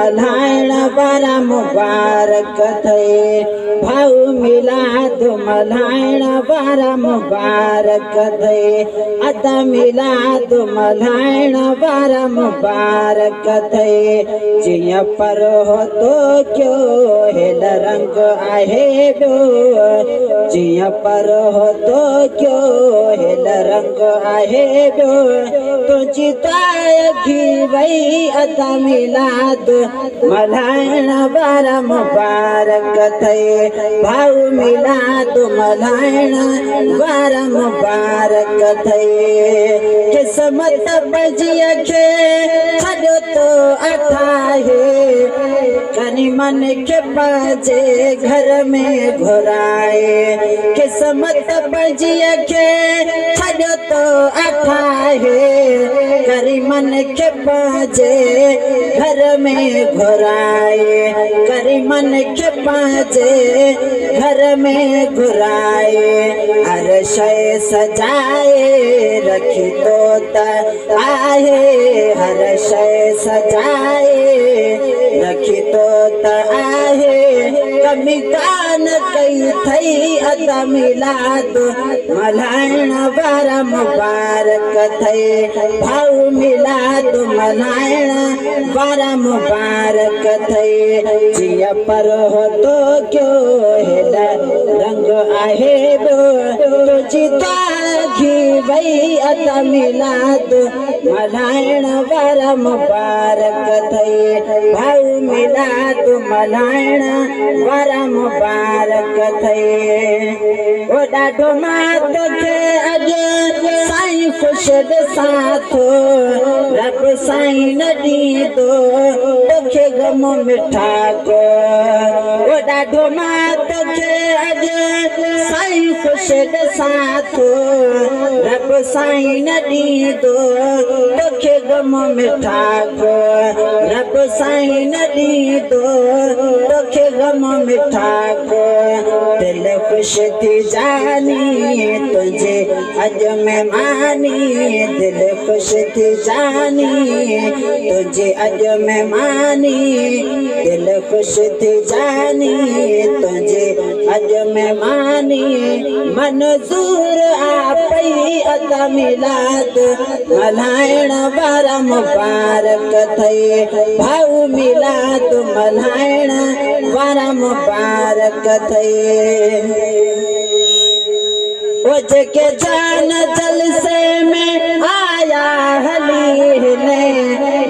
मल्हाइण वारा मुबारक थे भाऊ मिलाद मल्हाइण वारा मुबारक थे अद मिलाद मल्हाइण वारा मुबारक थे जिया पर हो तो क्यों हेल रंग आहे बो जिया पर हो तो क्यों हेल रंग आहे बो तुझी ताय घी वही अद मिलाद मल्हाइण वारा मुबारक थे भाऊ मिलाद मल्हाइण वारा मुबारक थे किस्मत बजिया खे छॾो तो अठाहे कनी मन के बाजे घर में घुराए किस्मत बजिया खे छॾो तो अठाहे करी मन के बाजे घर में घुराए करी मन के बाजे घर में घुराए हर शय सजाए रखी तो आहे हर शय सजाए रखी तो आहे कमी कान कई थई अद मिलाद मल्हाइण वारा मुबारक थे भाऊ मिलाद मल्हाइण वारा मुबारक थे जिया पर हो तो क्यों हेल रंग आहे बो तुझी घी वही अद मिलाद मल्हाइण वारा मुबारक थे भाऊ मिलाद मल्हाइण वारा मुबारक थे ओ ॾाढो मात खे अॼु साईं ख़ुशि ॾिसां थो रब साईं न ॾींदो तोखे गम मिठा को ओ ॾाढो मात खे अॼु साईं ख़ुशि ॾिसां थो रब साईं न ॾींदो तोखे गम मिठा को रब साईं न ॾींदो तोखे गम मिठा को दिल ख़ुशि थी जानी तुझे अॼु महिमानी दिल ख़ुशि थी जानी तुझे अॼु महिमानी दिल ख़ुशि थी जानी तुझे अॼु महिमानी मंज़ूर आ पई अद मिलाद मल्हाइण वारा मुबारक थे भाऊ मिलाद मल्हाइण वारा मुबारक थे वो जेके जान जलसे में आया हली ने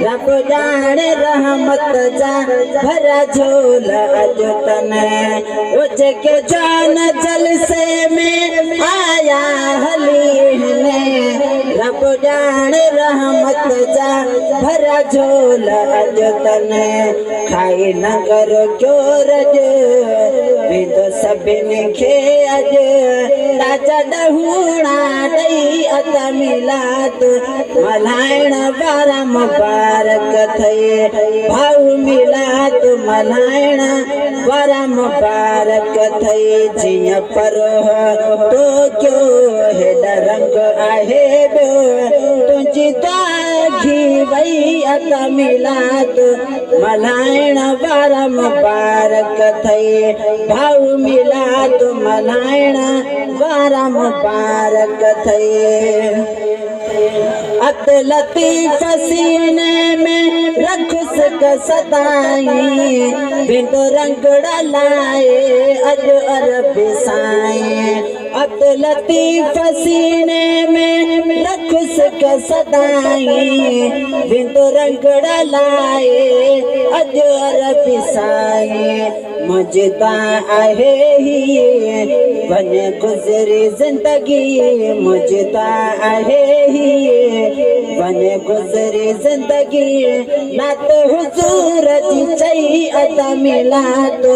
रब जाने रहमत जा भरा झोल अॼु तने वो जेके जान जलसे में आया हली ने रब जाने रहमत जा भरा झोल अॼु तने खाई न करो चोरज विदो सभिनी खे अॼु ताजा ॾहूणा ॾेई अद मिलाद मल्हाइण वारा मुबारक थे भाऊ मिलाद मल्हाइण वारा मुबारक थे जिया पर तो क्यों हेल रंग आहे बो तुझी घी वही अद मिलाद मल्हाइण वारा मुबारक थे भाऊ मिलाद मल्हाइण वारा मुबारक थे अत लतीफ़ सीने में रखुस सदाई बिंद रंगड़ा लाए अॼु अरबी साईं अत लतीफ़ सीने में रखुस सदाई बिंद रंगड़ा लाए अॼु अरबी साईं मुझदा आहे ही वने गुज़री जिंदगी मुझदा आहे ही वने गुज़री जिंदगी नात हुजूर जी चई अद मिलाद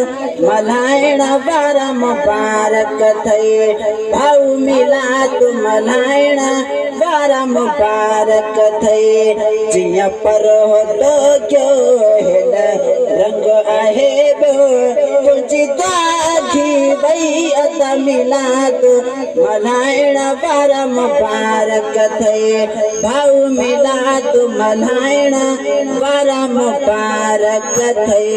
मल्हाइण वारा मुबारक थे भाऊ मिलाद मल्हाइण वारा मुबारक थे जिया पर हो तो क्यों हेल रंग आहे बो तुझी घी वही भाई अद मिलाद मल्हाइण वार मुबारक थे भाऊ मिलाद मल्हाइण वार मुबारक थे।